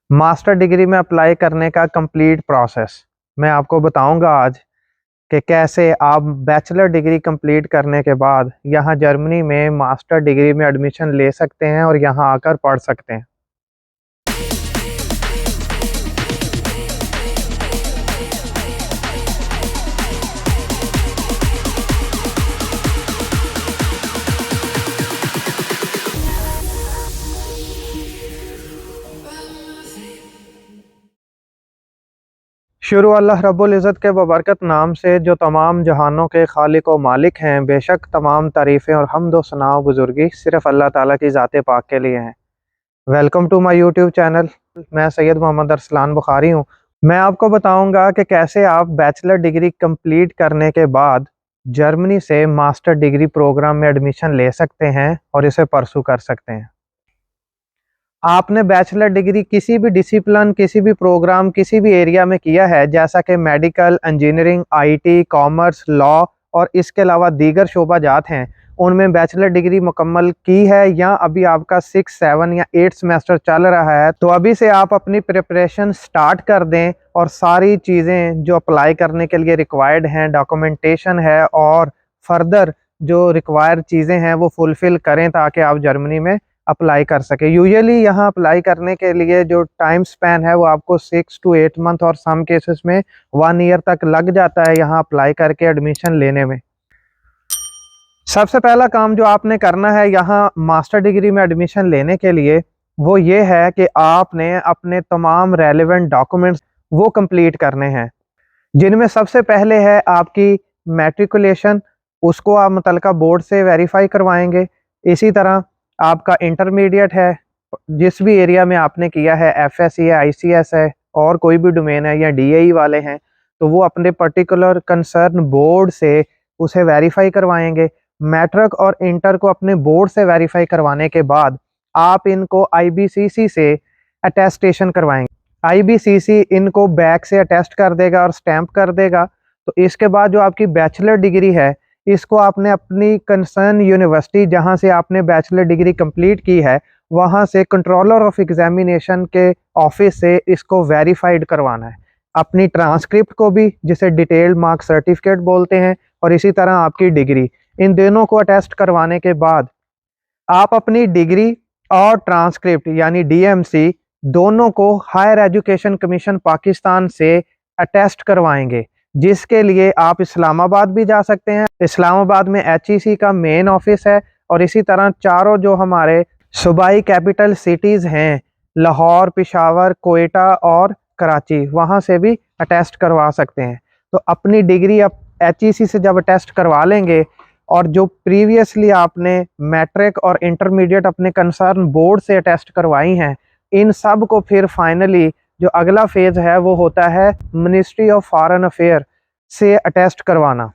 Master degree में apply करने का कंप्लीट प्रोसेस मैं आपको बताऊंगा आज कि कैसे आप बैचलर डिग्री कंप्लीट करने के बाद यहाँ जर्मनी में मास्टर डिग्री में एडमिशन ले सकते हैं और यहाँ आकर पढ़ सकते हैं। शुरू अल्लाह रब्बुल इज़्ज़त के बबरकत नाम से जो तमाम जहानों के खालिक व मालिक हैं। बेशक तमाम तारीफ़ें और हम्द व सना व बुज़ुर्गी सिर्फ़ अल्लाह ताला की ज़ात पाक के लिए हैं। Welcome to my YouTube channel. मैं सैयद मोहम्मद अरसलान बुखारी हूँ। मैं आपको बताऊंगा कि कैसे आप बैचलर डिग्री कंप्लीट करने के बाद जर्मनी से मास्टर डिग्री प्रोग्राम में एडमिशन ले सकते हैं और इसे परसू कर सकते हैं। आपने बैचलर डिग्री किसी भी डिसिप्लिन, किसी भी प्रोग्राम, किसी भी एरिया में किया है, जैसा कि medical, engineering, IT, commerce, law और इसके अलावा दीगर शोबाजात हैं, उनमें बैचलर डिग्री मुकम्मल की है या अभी आपका 6, 7 या 8 सेमेस्टर चल रहा है, तो अभी से आप अपनी प्रिपरेशन स्टार्ट कर दें और सारी चीज़ें जो अप्लाई करने के लिए रिक्वायर्ड हैं, डॉक्यूमेंटेशन है और फर्दर जो रिक्वायर्ड चीज़ें हैं वो फुलफ़िल करें ताकि आप जर्मनी में अप्लाई कर सके। यूजुअली यहाँ अप्लाई करने के लिए जो टाइम स्पैन है वो आपको 6 to 8 मंथ और सम केसेस में 1 ईयर तक लग जाता है यहाँ अप्लाई करके एडमिशन लेने में। सबसे पहला काम जो आपने करना है यहाँ मास्टर डिग्री में एडमिशन लेने के लिए वो ये है कि आपने अपने तमाम रेलेवेंट डॉक्यूमेंट्स वो कंप्लीट करने हैं, जिनमें सबसे पहले है आपकी मैट्रिकुलेशन। उसको आप मुतलका बोर्ड से वेरीफाई करवाएंगे। इसी तरह आपका इंटरमीडिएट है, जिस भी एरिया में आपने किया है, एफएससी है, आईसीएस है और कोई भी डोमेन है या डीएई वाले हैं, तो वो अपने पर्टिकुलर कंसर्न बोर्ड से उसे वेरीफाई करवाएंगे। मैट्रिक और इंटर को अपने बोर्ड से वेरीफाई करवाने के बाद आप इनको आईबीसीसी से अटेस्टेशन करवाएंगे। आईबीसीसी इनको बैक से अटेस्ट कर देगा और स्टैंप कर देगा। तो इसके बाद जो आपकी बैचलर डिग्री है, इसको आपने अपनी कंसर्न यूनिवर्सिटी जहां से आपने बैचलर डिग्री कंप्लीट की है, वहां से कंट्रोलर ऑफ एग्जामिनेशन के ऑफिस से इसको वेरीफाइड करवाना है। अपनी ट्रांसक्रिप्ट को भी, जिसे डिटेल्ड मार्क सर्टिफिकेट बोलते हैं, और इसी तरह आपकी डिग्री, इन दोनों को अटेस्ट करवाने के बाद आप अपनी डिग्री और ट्रांसक्रिप्ट यानी डीएमसी दोनों को हायर एजुकेशन कमीशन पाकिस्तान से अटेस्ट करवाएंगे, जिसके लिए आप इस्लामाबाद भी जा सकते हैं। इस्लामाबाद में एचईसी का मेन ऑफिस है और इसी तरह चारों जो हमारे सूबाई कैपिटल सिटीज़ हैं, लाहौर, पेशावर, कोयटा और कराची, वहाँ से भी अटेस्ट करवा सकते हैं। तो अपनी डिग्री आप एचईसी से जब अटेस्ट करवा लेंगे और जो प्रीवियसली आपने मैट्रिक और इंटरमीडिएट अपने कंसर्न बोर्ड से अटेस्ट करवाई हैं, इन सब को फिर फाइनली जो अगला फेज है वो होता है मिनिस्ट्री ऑफ फॉरेन अफेयर से अटेस्ट करवाना।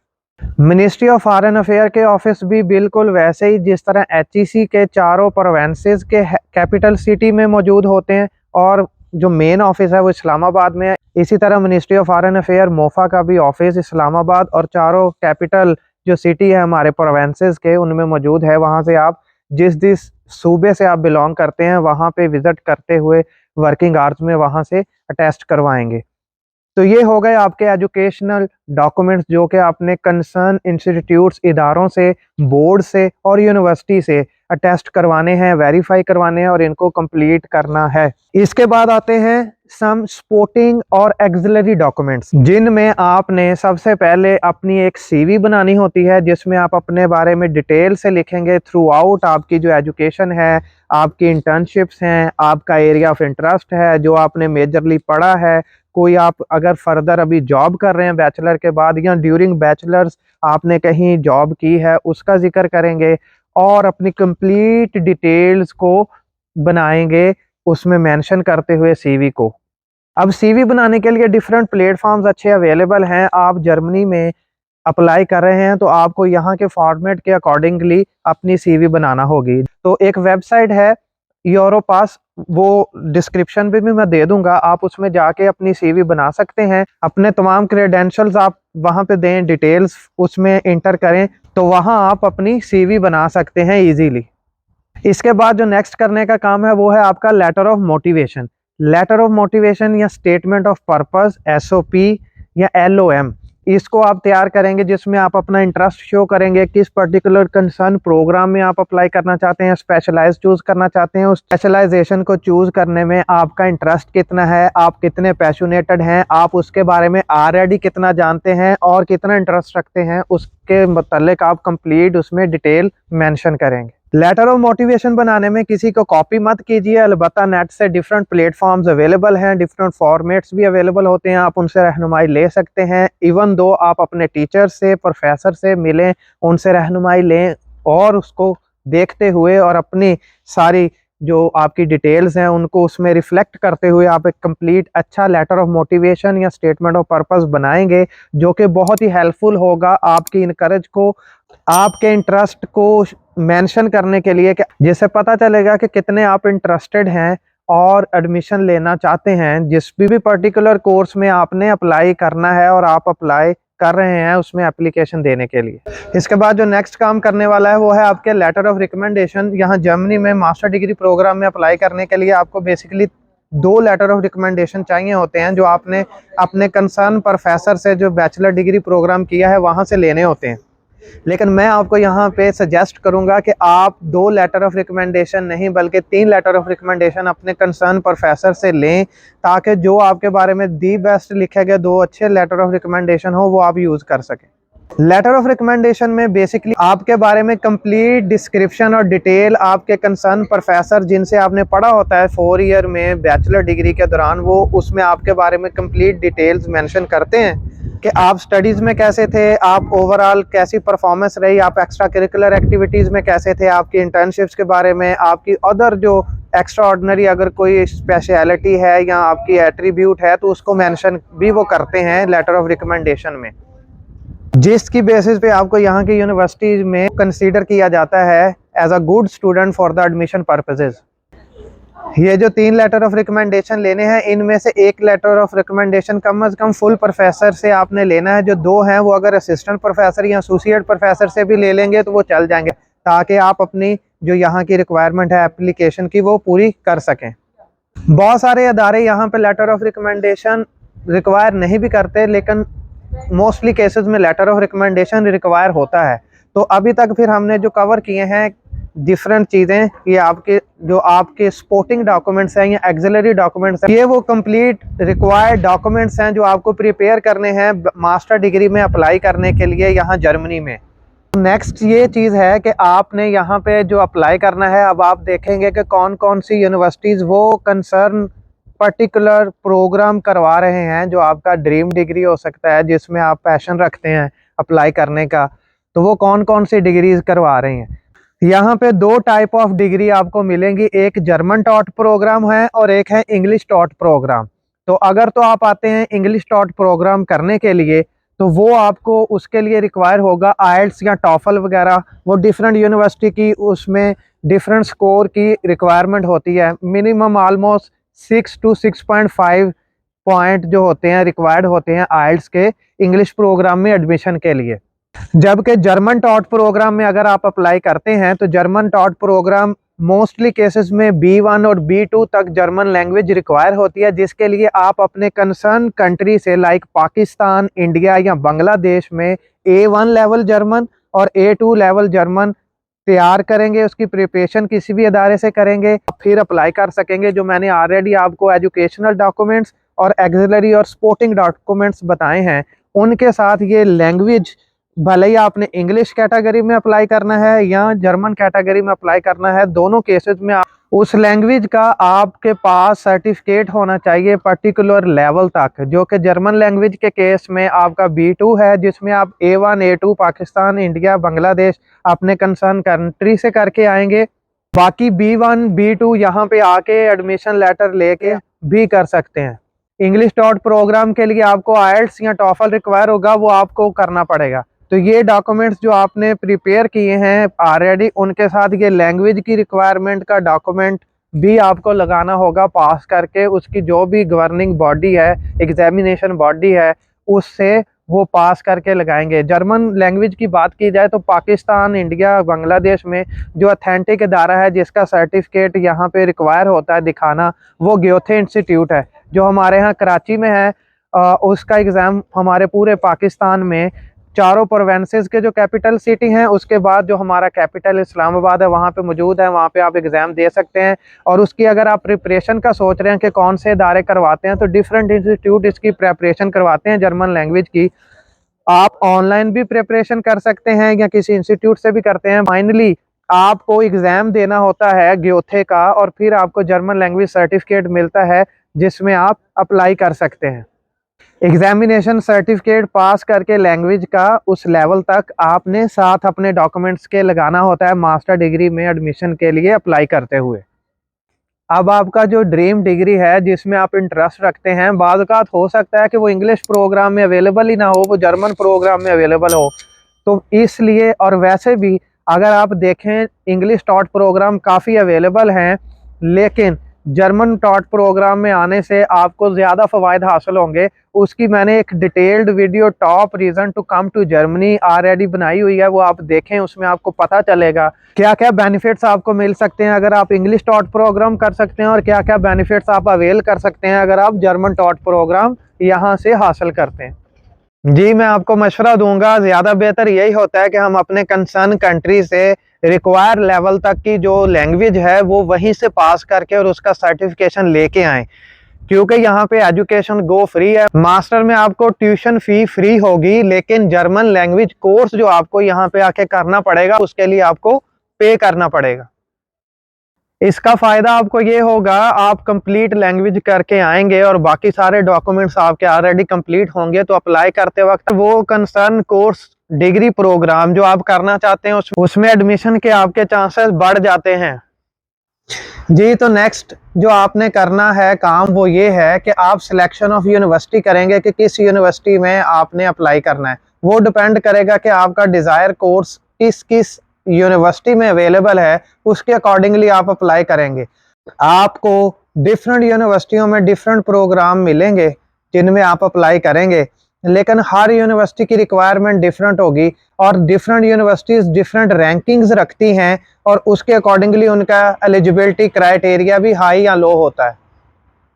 मिनिस्ट्री ऑफ फॉरेन अफेयर के ऑफिस भी बिल्कुल वैसे ही जिस तरह एचईसी के चारों प्रोवेंसेस के कैपिटल सिटी में मौजूद होते हैं और जो मेन ऑफिस है वो इस्लामाबाद में है, इसी तरह ministry of foreign affair MOFA का भी ऑफिस इस्लामाबाद और चारों कैपिटल जो सिटी है हमारे प्रोवेंसेस के उनमें मौजूद है। वहाँ से आप जिस सूबे से आप बिलोंग करते हैं वहाँ पे विजिट करते हुए वर्किंग आवर्स में वहाँ से अटेस्ट करवाएंगे। तो ये हो गए आपके एजुकेशनल डॉक्यूमेंट्स जो कि आपने कंसर्न इंस्टीट्यूट्स, इदारों से, बोर्ड से और यूनिवर्सिटी से अटेस्ट करवाने हैं, वेरीफाई करवाने हैं और इनको कंप्लीट करना है। इसके बाद आते हैं सम सपोर्टिंग और एक्सिलरी डॉक्यूमेंट्स, जिनमें आपने सबसे पहले अपनी एक सीवी बनानी होती है, जिसमें आप अपने बारे में डिटेल से लिखेंगे थ्रू आउट आपकी जो एजुकेशन है, आपकी इंटर्नशिप्स हैं, आपका एरिया ऑफ इंटरेस्ट है, जो आपने मेजरली पढ़ा है, कोई आप अगर फर्दर अभी जॉब कर रहे हैं बैचलर के बाद या ड्यूरिंग बैचलर्स आपने कहीं जॉब की है उसका जिक्र करेंगे और अपनी कंप्लीट डिटेल्स को बनाएंगे, उसमें मेंशन करते हुए सीवी को। अब सीवी बनाने के लिए डिफरेंट प्लेटफॉर्म्स अच्छे अवेलेबल हैं। आप जर्मनी में अप्लाई कर रहे हैं तो आपको यहाँ के फॉर्मेट के अकॉर्डिंगली अपनी सीवी बनाना होगी। तो एक वेबसाइट है यूरोपास, वो डिस्क्रिप्शन पे भी मैं दे दूंगा, आप उसमें जाके अपनी सीवी बना सकते हैं। अपने तमाम क्रेडेंशियल्स आप वहाँ पे दें, डिटेल्स उसमें इंटर करें, तो वहाँ आप अपनी सीवी बना सकते हैं इजीली। इसके बाद जो नेक्स्ट करने का काम है वो है आपका letter of motivation. Letter of motivation या स्टेटमेंट ऑफ पर्पस SOP या LOM, इसको आप तैयार करेंगे, जिसमें आप अपना इंटरेस्ट शो करेंगे, किस पर्टिकुलर कंसर्न प्रोग्राम में आप अप्लाई करना चाहते हैं, स्पेशलाइज चूज करना चाहते हैं। उस स्पेशलाइजेशन को चूज करने में आपका इंटरेस्ट कितना है, आप कितने पैशनेटेड हैं, आप उसके बारे में ऑलरेडी कितना जानते हैं और कितना इंटरेस्ट रखते हैं, उसके मतलब आप कंप्लीट उसमें डिटेल मेंशन करेंगे। लेटर ऑफ मोटिवेशन बनाने में किसी को कॉपी मत कीजिए, अलबत्ता नेट से डिफरेंट प्लेटफॉर्म्स अवेलेबल हैं, डिफरेंट फॉर्मेट्स भी अवेलेबल होते हैं, आप उनसे रहनुमाई ले सकते हैं। इवन दो आप अपने टीचर से, प्रोफेसर से मिलें, उनसे रहनुमाई लें और उसको देखते हुए और अपनी सारी जो आपकी डिटेल्स हैं उनको उसमें रिफ्लेक्ट करते हुए आप एक कंप्लीट अच्छा लेटर ऑफ मोटिवेशन या स्टेटमेंट ऑफ पर्पस बनाएंगे, जो कि बहुत ही हेल्पफुल होगा आपकी इनकरेज को, आपके इंटरेस्ट को मेंशन करने के लिए, जिससे पता चलेगा कि कितने आप इंटरेस्टेड हैं और एडमिशन लेना चाहते हैं जिस भी पर्टिकुलर कोर्स में आपने अप्लाई करना है और आप अप्लाई कर रहे हैं उसमें एप्लीकेशन देने के लिए। इसके बाद जो नेक्स्ट काम करने वाला है वो है आपके लेटर ऑफ रिकमेंडेशन। यहाँ जर्मनी में मास्टर डिग्री प्रोग्राम में अप्लाई करने के लिए आपको बेसिकली 2 लेटर ऑफ रिकमेंडेशन चाहिए होते हैं, जो आपने अपने कंसर्न प्रोफेसर से जो बैचलर डिग्री प्रोग्राम किया है वहाँ से लेने होते हैं। लेकिन मैं आपको यहाँ पे सजेस्ट करूँगा कि आप 2 लेटर ऑफ रिकमेंडेशन नहीं बल्कि 3 लेटर ऑफ रिकमेंडेशन अपने कंसर्न प्रोफेसर से लें, ताकि जो आपके बारे में दी बेस्ट लिखे गए 2 अच्छे लेटर ऑफ रिकमेंडेशन हो वो आप यूज़ कर सकें। लेटर ऑफ रिकमेंडेशन में बेसिकली आपके बारे में कंप्लीट डिस्क्रिप्शन और डिटेल आपके कंसर्न प्रोफेसर जिनसे आपने पढ़ा होता है 4 ईयर में बैचलर डिग्री के दौरान, वो उसमें आपके बारे में कंप्लीट डिटेल्स मेंशन करते हैं कि आप स्टडीज़ में कैसे थे, आप ओवरऑल कैसी परफॉर्मेंस रही, आप एक्स्ट्रा करिकुलर एक्टिविटीज़ में कैसे थे, आपकी इंटर्नशिप्स के बारे में, आपकी अदर जो एक्स्ट्रा ऑर्डिनरी अगर कोई स्पेशलिटी है या आपकी एट्रीब्यूट है तो उसको मेंशन भी वो करते हैं लेटर ऑफ रिकमेंडेशन में, जिसकी बेसिस पे आपको यहाँ की यूनिवर्सिटीज़ में कंसीडर किया जाता है as a good student for the admission purposes. ये जो 3 लेटर ऑफ रिकमेंडेशन लेने हैं, इनमें से 1 लेटर ऑफ रिकमेंडेशन कम से कम फुल प्रोफेसर से आपने लेना है। जो 2 हैं वो अगर असिस्टेंट प्रोफेसर या एसोसिएट प्रोफेसर से भी ले लेंगे तो वो चल जाएंगे, ताकि आप अपनी जो यहाँ की रिक्वायरमेंट है एप्लीकेशन की वो पूरी कर सकें। बहुत सारे अदारे यहाँ पे लेटर ऑफ रिकमेंडेशन रिक्वायर नहीं भी करते, लेकिन मोस्टली केसेस में लेटर ऑफ रिकमेंडेशन रिक्वायर होता है। तो अभी तक फिर हमने जो कवर किए हैं डिफरेंट चीज़ें, ये आपके जो आपके सपोर्टिंग डॉक्यूमेंट्स हैं या एक्सिलरी डॉक्यूमेंट्स हैं, ये वो कंप्लीट रिक्वायर्ड डॉक्यूमेंट्स हैं जो आपको प्रिपेयर करने हैं मास्टर डिग्री में अप्लाई करने के लिए यहाँ जर्मनी में। नेक्स्ट ये चीज़ है कि आपने यहाँ पे जो अप्लाई करना है, अब आप देखेंगे कि कौन कौन सी यूनिवर्सिटीज़ वो कंसर्न पर्टिकुलर प्रोग्राम करवा रहे हैं जो आपका ड्रीम डिग्री हो सकता है, जिसमें आप पैशन रखते हैं अप्लाई करने का, तो वो कौन कौन सी डिग्रीज करवा रहे हैं। यहाँ पे 2 टाइप ऑफ डिग्री आपको मिलेंगी, एक जर्मन टॉट प्रोग्राम है और एक है इंग्लिश टॉट प्रोग्राम। तो अगर तो आप आते हैं इंग्लिश टॉट प्रोग्राम करने के लिए तो वो आपको उसके लिए रिक्वायर होगा आइल्स या टॉफल वगैरह, वो डिफरेंट यूनिवर्सिटी की उसमें डिफरेंट स्कोर की रिक्वायरमेंट होती है। मिनिमम ऑलमोस्ट 6 to 6.5 पॉइंट जो होते हैं रिक्वायर्ड होते हैं आइल्स के इंग्लिश प्रोग्राम में एडमिशन के लिए। जबकि जर्मन टॉट प्रोग्राम में अगर आप अप्लाई करते हैं तो German taught programme mostly cases में B1 और B2 तक जर्मन लैंग्वेज रिक्वायर होती है, जिसके लिए आप अपने कंसर्न कंट्री से लाइक पाकिस्तान, इंडिया या बांग्लादेश में A1 लेवल जर्मन और A2 लेवल जर्मन तैयार करेंगे, उसकी प्रिपरेशन किसी भी अदारे से करेंगे, फिर अप्लाई कर सकेंगे। जो मैंने ऑलरेडी आपको एजुकेशनल डॉक्यूमेंट्स और एक्सिलरी और सपोर्टिंग डॉक्यूमेंट्स बताए हैं, उनके साथ ये लैंग्वेज भले ही आपने इंग्लिश कैटेगरी में अप्लाई करना है या जर्मन कैटेगरी में अप्लाई करना है, दोनों केसेस में उस लैंग्वेज का आपके पास सर्टिफिकेट होना चाहिए पर्टिकुलर लेवल तक, जो कि जर्मन लैंग्वेज के केस में आपका B2 है, जिसमें आप A1 A2 Pakistan, India, Bangladesh अपने कंसर्न कंट्री से करके आएंगे। बाकी B1 B2 यहाँ पे आके एडमिशन लेटर लेके भी कर सकते हैं। इंग्लिश टॉट प्रोग्राम के लिए आपको आइल्स या टॉफल रिक्वायर होगा, वो आपको करना पड़ेगा। तो ये डॉक्यूमेंट्स जो आपने प्रिपेयर किए हैं ऑलरेडी, उनके साथ ये लैंग्वेज की रिक्वायरमेंट का डॉक्यूमेंट भी आपको लगाना होगा पास करके। उसकी जो भी गवर्निंग बॉडी है, एग्जामिनेशन बॉडी है, उससे वो पास करके लगाएंगे। जर्मन लैंग्वेज की बात की जाए तो पाकिस्तान, इंडिया, बांग्लादेश में जो अथेंटिक इदारा है जिसका सर्टिफिकेट यहाँ पे रिक्वायर होता है दिखाना, वो ग्योथे इंस्टीट्यूट है जो हमारे यहाँ कराची में है। उसका एग्ज़ाम हमारे पूरे पाकिस्तान में चारों प्रोवेंसेस के जो कैपिटल सिटी हैं उसके बाद जो हमारा कैपिटल इस्लामाबाद है वहाँ पे मौजूद है, वहाँ पे आप एग्ज़ाम दे सकते हैं। और उसकी अगर आप प्रिपरेशन का सोच रहे हैं कि कौन से इदारे करवाते हैं, तो डिफरेंट इंस्टीट्यूट इसकी प्रिपरेशन करवाते हैं जर्मन लैंग्वेज की। आप ऑनलाइन भी प्रिपरेशन कर सकते हैं या किसी इंस्टीट्यूट से भी करते हैं। फाइनली आपको एग्ज़ाम देना होता है ग्योथे का और फिर आपको जर्मन लैंग्वेज सर्टिफिकेट मिलता है जिसमें आप अप्लाई कर सकते हैं। एग्जामिनेशन सर्टिफिकेट पास करके लैंग्वेज का उस लेवल तक आपने साथ अपने डॉक्यूमेंट्स के लगाना होता है मास्टर डिग्री में एडमिशन के लिए अप्लाई करते हुए। अब आपका जो ड्रीम डिग्री है जिसमें आप इंटरेस्ट रखते हैं, बाद औक़ात हो सकता है कि वो इंग्लिश प्रोग्राम में अवेलेबल ही ना हो, वो जर्मन प्रोग्राम में अवेलेबल हो। तो इसलिए, और वैसे भी अगर आप देखें इंग्लिश टॉट प्रोग्राम काफ़ी अवेलेबल हैं, लेकिन जर्मन टॉट प्रोग्राम में आने से आपको ज़्यादा फ़वाइद हासिल होंगे। उसकी मैंने एक detailed video top reason to come to Germany already बनाई हुई है, वो आप देखें, उसमें आपको पता चलेगा क्या क्या बेनिफिट्स आपको मिल सकते हैं अगर आप इंग्लिश टॉट प्रोग्राम कर सकते हैं और क्या क्या बेनिफिट्स आप अवेल कर सकते हैं अगर आप जर्मन टॉट प्रोग्राम यहाँ से हासिल करते हैं। जी, मैं आपको मशवरा दूंगा, ज़्यादा बेहतर यही होता है कि हम अपने कंसर्न कंट्री से रिक्वायर लेवल तक की जो लैंग्वेज है वो वहीं से पास करके और उसका सर्टिफिकेशन लेके आएँ, क्योंकि यहाँ पे एजुकेशन गो फ्री है। मास्टर में आपको ट्यूशन फ़ी फ्री होगी, लेकिन जर्मन लैंग्वेज कोर्स जो आपको यहाँ पे आके करना पड़ेगा उसके लिए आपको पे करना पड़ेगा। इसका फ़ायदा आपको ये होगा, आप कंप्लीट लैंग्वेज करके आएंगे और बाकी सारे डॉक्यूमेंट्स आपके ऑलरेडी कंप्लीट होंगे, तो अप्लाई करते वक्त वो कंसर्न कोर्स डिग्री प्रोग्राम जो आप करना चाहते हैं उसमें एडमिशन के आपके चांसेस बढ़ जाते हैं। जी, तो नेक्स्ट जो आपने करना है काम वो ये है कि आप सिलेक्शन ऑफ यूनिवर्सिटी करेंगे कि किस यूनिवर्सिटी में आपने अप्लाई करना है। वो डिपेंड करेगा कि आपका डिज़ायर कोर्स किस किस यूनिवर्सिटी में अवेलेबल है, उसके अकॉर्डिंगली आप अप्लाई करेंगे। आपको डिफरेंट यूनिवर्सिटियों में डिफरेंट प्रोग्राम मिलेंगे जिनमें आप अप्लाई करेंगे, लेकिन हर यूनिवर्सिटी की रिक्वायरमेंट डिफरेंट होगी और डिफरेंट यूनिवर्सिटीज़ डिफरेंट रैंकिंग्स रखती हैं और उसके अकॉर्डिंगली उनका एलिजिबिलिटी क्राइटेरिया भी हाई या लो होता है।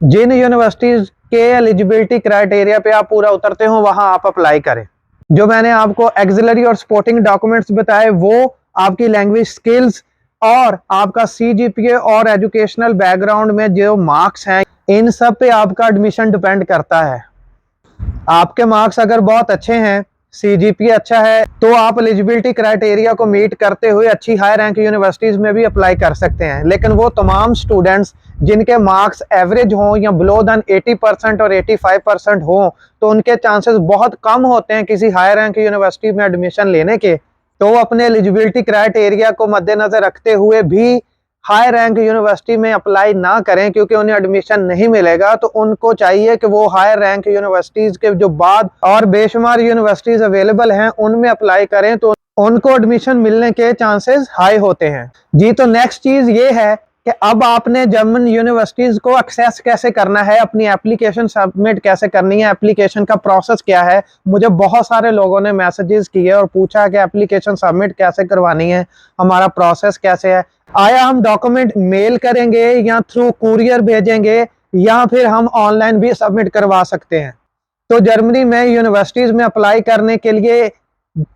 जिन यूनिवर्सिटीज़ के एलिजिबिलिटी क्राइटेरिया पे आप पूरा उतरते हो वहाँ आप अप्लाई करें। जो मैंने आपको एक्सिलरी और सपोर्टिंग डॉक्यूमेंट्स बताए वो आपकी लैंग्वेज स्किल्स और आपका सीजीपीए और एजुकेशनल बैकग्राउंड में जो मार्क्स हैं, इन सब पे आपका एडमिशन डिपेंड करता है। आपके मार्क्स अगर बहुत अच्छे हैं, सीजीपीए अच्छा है, तो आप एलिजिबिलिटी क्राइटेरिया को मीट करते हुए अच्छी हाई रैंक यूनिवर्सिटीज़ में भी अप्लाई कर सकते हैं। लेकिन वो तमाम स्टूडेंट्स जिनके मार्क्स एवरेज हों या बिलो दैन 80% और 85% हों, तो उनके चांसेस बहुत कम होते हैं किसी हाई रैंक यूनिवर्सिटी में एडमिशन लेने के। तो अपने एलिजिबिलिटी क्राइटेरिया को मद्देनज़र रखते हुए भी हाई रैंक यूनिवर्सिटी में अप्लाई ना करें, क्योंकि उन्हें एडमिशन नहीं मिलेगा। तो उनको चाहिए कि वो हाई रैंक यूनिवर्सिटीज़ के जो बाद और बेशुमार यूनिवर्सिटीज़ अवेलेबल हैं उनमें अप्लाई करें, तो उनको एडमिशन मिलने के चांसेस हाई होते हैं। जी, तो नेक्स्ट चीज़ ये है कि अब आपने जर्मन यूनिवर्सिटीज़ को एक्सेस कैसे करना है, अपनी एप्लीकेशन सबमिट कैसे करनी है, एप्लीकेशन का प्रोसेस क्या है। मुझे बहुत सारे लोगों ने मैसेजेस किए और पूछा कि एप्लीकेशन सबमिट कैसे करवानी है, हमारा प्रोसेस कैसे है, आया हम डॉक्यूमेंट मेल करेंगे या थ्रू कुरियर भेजेंगे या फिर हम ऑनलाइन भी सबमिट करवा सकते हैं। तो जर्मनी में यूनिवर्सिटीज़ में अप्लाई करने के लिए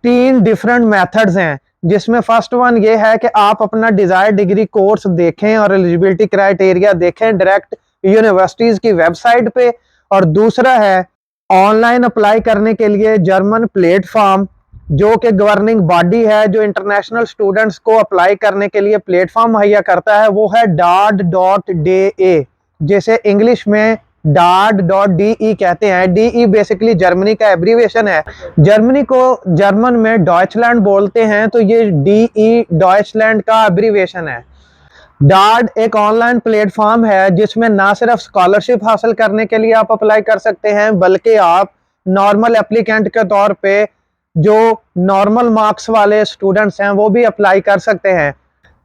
3 डिफरेंट मेथड्स हैं, जिसमें फर्स्ट वन ये है कि आप अपना डिज़ायर्ड डिग्री कोर्स देखें और एलिजिबिलिटी क्राइटेरिया देखें डायरेक्ट यूनिवर्सिटीज़ की वेबसाइट पे, और दूसरा है ऑनलाइन अप्लाई करने के लिए जर्मन प्लेटफॉर्म जो कि गवर्निंग बॉडी है जो इंटरनेशनल स्टूडेंट्स को अप्लाई करने के लिए प्लेटफॉर्म मुहैया करता है, वो है DAAD.de, जैसे इंग्लिश में DAAD.de कहते हैं। DE बेसिकली जर्मनी का एब्रीवेशन है। जर्मनी को जर्मन में डॉइचलैंड बोलते हैं, तो ये DE डॉइचलैंड का एब्रीवेशन है। डाड एक ऑनलाइन प्लेटफॉर्म है जिसमें ना सिर्फ स्कॉलरशिप हासिल करने के लिए आप अप्लाई कर सकते हैं, बल्कि आप नॉर्मल एप्लीकेंट के तौर पे जो नॉर्मल मार्क्स वाले स्टूडेंट्स हैं वो भी अप्लाई कर सकते हैं।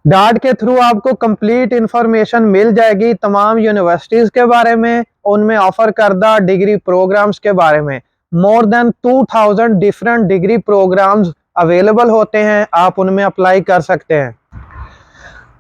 डाड के थ्रू आपको कंप्लीट इंफॉर्मेशन मिल जाएगी तमाम यूनिवर्सिटीज़ के बारे में, उनमें ऑफर करदा डिग्री प्रोग्राम्स के बारे में। More than 2000 different degree programmes available होते हैं, आप उनमें अप्लाई कर सकते हैं।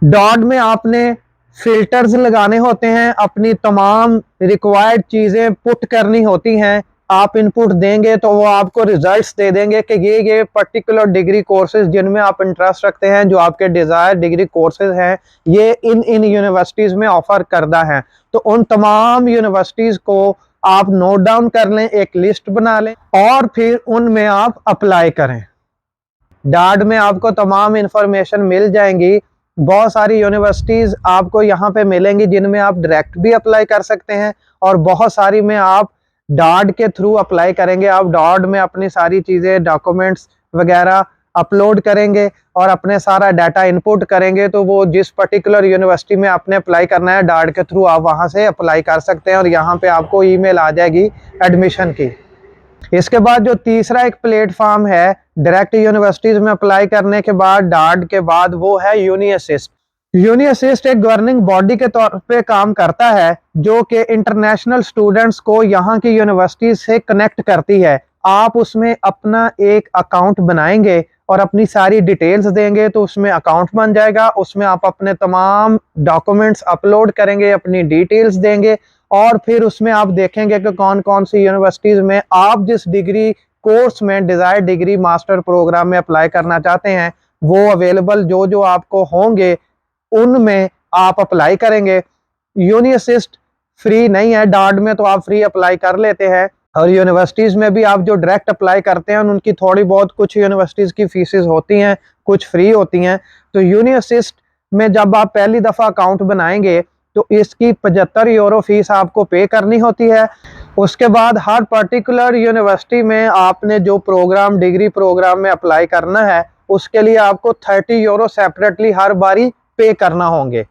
डॉट में आपने फिल्टर्स लगाने होते हैं, अपनी तमाम रिक्वायर्ड चीज़ें पुट करनी होती हैं। आप इनपुट देंगे तो वो आपको रिजल्ट्स दे देंगे कि ये पर्टिकुलर डिग्री कोर्सेज जिनमें आप इंटरेस्ट रखते हैं, जो आपके डिज़ायर डिग्री कोर्सेज हैं, ये इन यूनिवर्सिटीज़ में ऑफ़र करदा है। तो उन तमाम यूनिवर्सिटीज़ को आप नोट डाउन कर लें, एक लिस्ट बना लें और फिर उनमें आप अप्लाई करें। डाट में आपको तमाम इंफॉर्मेशन मिल जाएंगी। बहुत सारी यूनिवर्सिटीज़ आपको यहाँ पे मिलेंगी जिनमें आप डायरेक्ट भी अप्लाई कर सकते हैं और बहुत सारी में आप डाट के थ्रू अप्लाई करेंगे। आप डाट में अपनी सारी चीज़ें, डॉक्यूमेंट्स वगैरह अपलोड करेंगे और अपने सारा डाटा इनपुट करेंगे, तो वो जिस पर्टिकुलर यूनिवर्सिटी में आपने अप्लाई करना है डाट के थ्रू आप वहाँ से अप्लाई कर सकते हैं और यहाँ पे आपको ईमेल आ जाएगी एडमिशन की। इसके बाद जो तीसरा एक प्लेटफॉर्म है डायरेक्ट यूनिवर्सिटीज में अप्लाई करने के बाद डाट के बाद, वो है यूनी असिस्ट। यूनी असिस्ट एक गवर्निंग बॉडी के तौर पे काम करता है जो कि इंटरनेशनल स्टूडेंट्स को यहाँ की यूनिवर्सिटी से कनेक्ट करती है। आप उसमें अपना एक अकाउंट बनाएंगे और अपनी सारी डिटेल्स देंगे तो उसमें अकाउंट बन जाएगा। उसमें आप अपने तमाम डॉक्यूमेंट्स अपलोड करेंगे, अपनी डिटेल्स देंगे और फिर उसमें आप देखेंगे कि कौन कौन सी यूनिवर्सिटीज़ में आप जिस डिग्री कोर्स में, डिज़ायर डिग्री मास्टर प्रोग्राम में अप्लाई करना चाहते हैं, वो अवेलेबल जो जो आपको होंगे उनमें आप अप्लाई करेंगे। यूनी असिस्ट फ्री नहीं है, डाट में तो आप फ्री अप्लाई कर लेते हैं और यूनिवर्सिटीज़ में भी आप जो डायरेक्ट अप्लाई करते हैं उनकी थोड़ी बहुत, कुछ यूनिवर्सिटीज़ की फीसेस होती हैं, कुछ फ्री होती हैं। तो यूनी असिस्ट में जब आप पहली दफ़ा अकाउंट बनाएंगे तो इसकी 75 यूरो फीस आपको पे करनी होती है। उसके बाद हर पर्टिकुलर यूनिवर्सिटी में आपने जो प्रोग्राम, डिग्री प्रोग्राम में अप्लाई करना है, उसके लिए आपको 30 यूरो सेपरेटली हर बारी पे करना होंगे।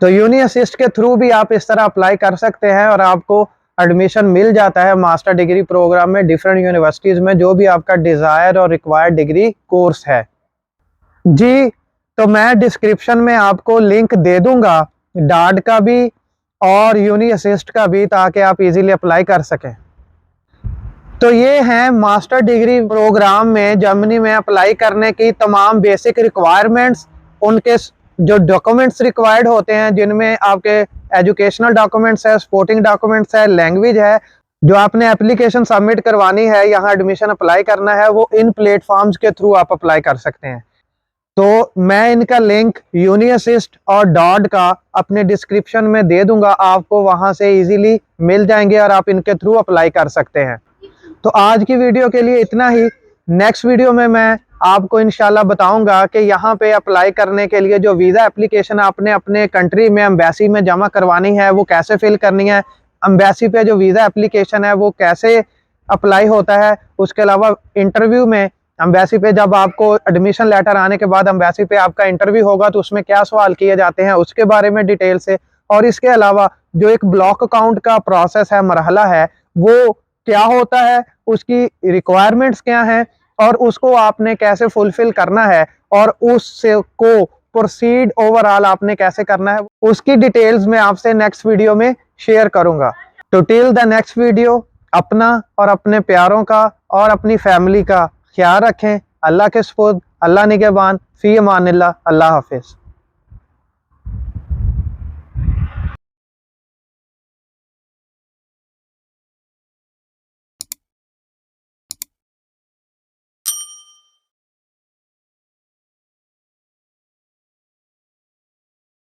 तो यूनी असिस्ट के थ्रू भी आप इस तरह अप्लाई कर सकते हैं और आपको एडमिशन मिल जाता है मास्टर डिग्री प्रोग्राम में डिफरेंट यूनिवर्सिटीज़ में, जो भी आपका डिज़ायर और रिक्वायर्ड डिग्री कोर्स है। जी, तो मैं डिस्क्रिप्शन में आपको लिंक दे दूंगा डाट का भी और यूनी असिस्ट का भी, ताकि आप इजीली अप्लाई कर सकें। तो ये हैं मास्टर डिग्री प्रोग्राम में जर्मनी में अप्लाई करने की तमाम बेसिक रिक्वायरमेंट्स। उनके जो डॉक्यूमेंट्स रिक्वायर्ड होते हैं, जिनमें आपके एजुकेशनल डॉक्यूमेंट्स है, सपोर्टिंग डॉक्यूमेंट्स है, लैंग्वेज है, जो आपने एप्लीकेशन सबमिट करवानी है, यहाँ एडमिशन अप्लाई करना है, वो इन प्लेटफॉर्म्स के थ्रू आप अप्लाई कर सकते हैं। तो मैं इनका लिंक यूनी असिस्ट और डॉट का अपने डिस्क्रिप्शन में दे दूंगा, आपको वहां से इजीली मिल जाएंगे और आप इनके थ्रू अप्लाई कर सकते हैं। तो आज की वीडियो के लिए इतना ही। नेक्स्ट वीडियो में मैं आपको इंशाल्लाह बताऊंगा कि यहाँ पे अप्लाई करने के लिए जो वीज़ा एप्लीकेशन आपने अपने कंट्री में एम्बेसी में जमा करवानी है, वो कैसे फिल करनी है, एम्बेसी पे जो वीज़ा एप्लीकेशन है वो कैसे अप्लाई होता है। उसके अलावा इंटरव्यू में एम्बेसी पे जब आपको एडमिशन लेटर आने के बाद एम्बेसी पे आपका इंटरव्यू होगा तो उसमें क्या सवाल किए जाते हैं, उसके बारे में डिटेल से, और इसके अलावा जो एक ब्लॉक अकाउंट का प्रोसेस है, मरहला है, वो क्या होता है, उसकी रिक्वायरमेंट्स क्या हैं और उसको आपने कैसे फुलफिल करना है और उससे को प्रोसीड ओवरऑल आपने कैसे करना है, उसकी डिटेल्स मैं आपसे नेक्स्ट वीडियो में शेयर करूंगा। तो टिल द नेक्स्ट वीडियो, अपना और अपने प्यारों का और अपनी फैमिली का ख्याल रखें। अल्लाह के सुपुर्द, अल्लाह निगहबान, फी अमानिल्लाह, अल्लाह हाफिज।